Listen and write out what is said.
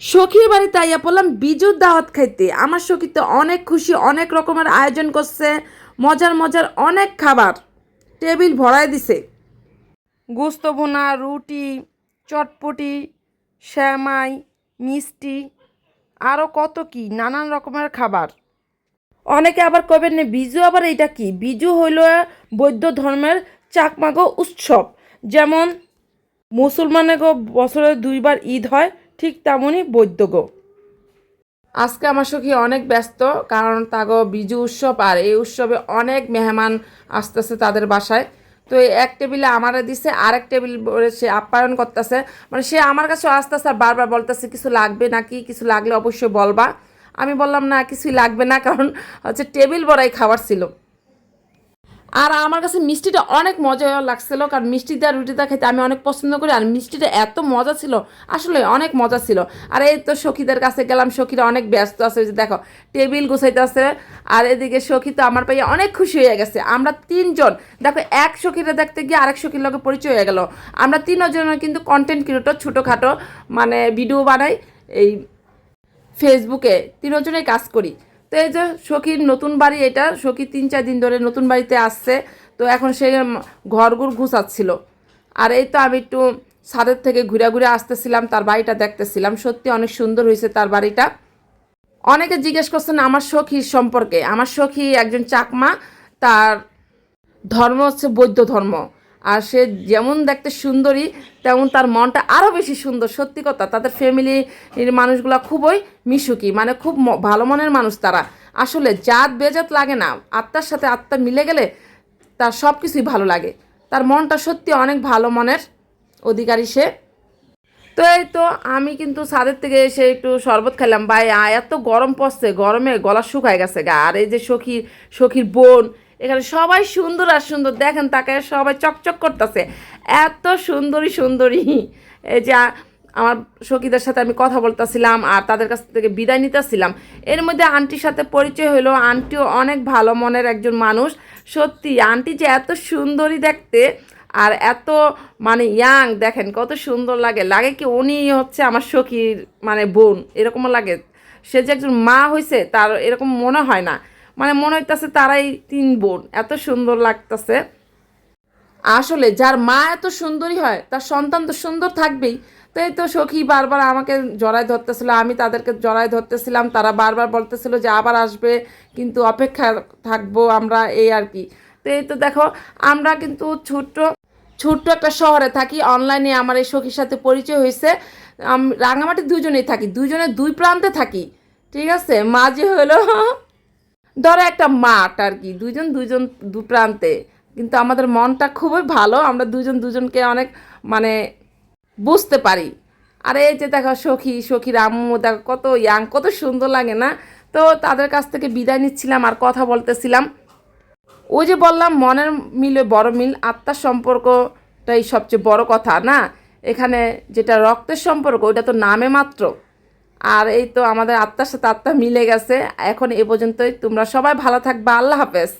সখীর বাড়িতে আইয়া পড়লাম বিজুর দাওয়াত খাইতে। আমার সখী তো অনেক খুশি, অনেক রকমের আয়োজন করছে, মজার মজার অনেক খাবার টেবিল ভরায় দিছে। গোস্ত ভুনা, রুটি, চটপটি, শ্যামাই, মিষ্টি, আরও কত কি নানান রকমের খাবার। অনেকে আবার কবেন না বিজু, আবার এইটা কি? বিজু হইল বৌদ্ধ ধর্মের চাকমাগো উৎসব। যেমন মুসলমানেগো বছরে 2বার ঈদ হয়, ঠিক তেমনই বৌদ্ধগো। আজকে আমার সখী অনেক ব্যস্ত, কারণ তাগো বিজু উৎসব, আর এই উৎসবে অনেক মেহমান আসতেছে তাদের বাসায়। তো এই এক টেবিলে আমারে দিছে, আরেক টেবিল সে আপ্যায়ন করতেছে। মানে সে আমার কাছে আসতেছে আর বারবার বলতেছে কিছু লাগবে নাকি, কিছু লাগলে অবশ্যই বলবা। আমি বললাম না, কিছুই লাগবে না, কারণ হচ্ছে টেবিল ভরাই খাবার ছিল। আর আমার কাছে মিষ্টিটা অনেক মজা লাগছিল, কারণ মিষ্টি দেওয়া রুটিটা খেতে আমি অনেক পছন্দ করি, আর মিষ্টিটা এত মজা ছিল, আসলে অনেক মজা ছিল। আর এই তো সখীদের কাছে গেলাম, সখীরা অনেক ব্যস্ত আছে, ওই যে দেখো টেবিল গুছাইতে আছে। আর এদিকে সখী তো আমার পাইয়া অনেক খুশি হয়ে গেছে। আমরা 3জন, দেখো এক সখীরা দেখতে গিয়ে আরেক সখীর লগে পরিচয় হয়ে গেল। আমরা 3জনের কিন্তু কন্টেন্ট ক্রিয়েটর, ছোটোখাটো মানে ভিডিও বানাই এই ফেসবুকে, 3জনেই কাজ করি। তো এই যে সখীর নতুন বাড়ি, এটা সখী 3-4 দিন ধরে নতুন বাড়িতে আসছে। তো এখন সে ঘরগুর গুছাচ্ছিল। আর এই তো আমি একটু ছাদের থেকে ঘুরে ঘুরে আসতেছিলাম, তার বাড়িটা দেখতেছিলাম। সত্যি অনেক সুন্দর হয়েছে তার বাড়িটা। অনেকে জিজ্ঞেস করছেন আমার সখীর সম্পর্কে। আমার সখী একজন চাকমা, তার ধর্ম হচ্ছে বৌদ্ধ ধর্ম। আর সে যেমন দেখতে সুন্দরী, তেমন তার মনটা আরও বেশি সুন্দর। সত্যি কথা, তাদের ফ্যামিলির মানুষগুলো খুবই মিশুকি, মানে খুব ভালো মনের মানুষ তারা। আসলে জাত বেজাত লাগে না, আত্মার সাথে আত্মা মিলে গেলে তার সব কিছুই ভালো লাগে। তার মনটা সত্যি অনেক ভালো মনের অধিকারী সে। তো এই তো আমি কিন্তু ছাদের থেকে এসে একটু শরবত খেলাম। ভাই এত গরম পড়ছে, গরমে গলা শুকায় গেছে গা। আর এই যে সখীর বোন, এখানে সবাই সুন্দর আর সুন্দর, দেখেন তাকে সবাই চকচক করতেছে, এত সুন্দরী সুন্দরী। এই যে আমার সখীদের সাথে আমি কথা বলতেছিলাম আর তাদের কাছ থেকে বিদায় নিতেছিলাম। এর মধ্যে আন্টির সাথে পরিচয় হলো। আন্টিও অনেক ভালো মনের একজন মানুষ। সত্যি আন্টি যে এত সুন্দরী দেখতে, আর এত মানে ইয়াং, দেখেন কত সুন্দর লাগে। লাগে কি উনি হচ্ছে আমার সখীর মানে বোন, এরকমও লাগে। সে যে একজন মা হয়েছে তার এরকম মনে হয় না, মানে মনে হইতেছে তারাই 3 বোন, এত সুন্দর লাগতেছে। আসলে যার মা এত সুন্দরী হয়, তার সন্তান তো সুন্দর থাকবেই। তো এই তো সখী বারবার আমাকে জড়ায় ধরতেছিল, আমি তাদেরকে জড়ায় ধরতেছিলাম। তারা বারবার বলতেছিল যে আবার আসবে, কিন্তু অপেক্ষা থাকবো আমরা, এই আর কি। তো এই তো দেখো, আমরা কিন্তু ছোট্ট একটা শহরে থাকি। অনলাইনে আমার এই সখীর সাথে পরিচয় হয়েছে। রাঙামাটি 2জনেই থাকি, 2জনের 2 প্রান্তে থাকি। ঠিক আছে, মাঝে হলো ধরো একটা মাঠ আর কি, 2জন 2 প্রান্তে। কিন্তু আমাদের মনটা খুবই ভালো, আমরা 2জনকে অনেক মানে বুঝতে পারি। আর এই যে দেখো সখীর আম্মু দেখো কত ইয়াং, কত সুন্দর লাগে না? তো তাদের কাছ থেকে বিদায় নিচ্ছিলাম আর কথা বলতেছিলাম। ওই যে বললাম মনের মিলে বড় মিল, আত্মার সম্পর্কটাই সবচেয়ে বড় কথা না? এখানে যেটা রক্তের সম্পর্ক, ওইটা তো নামে মাত্র। আর এই তো আমাদের আত্মার সাথে আত্মা মিলে গেছে। এখন এ পর্যন্তই, তোমরা সবাই ভালো থাকবা। আল্লাহ হাফেজ।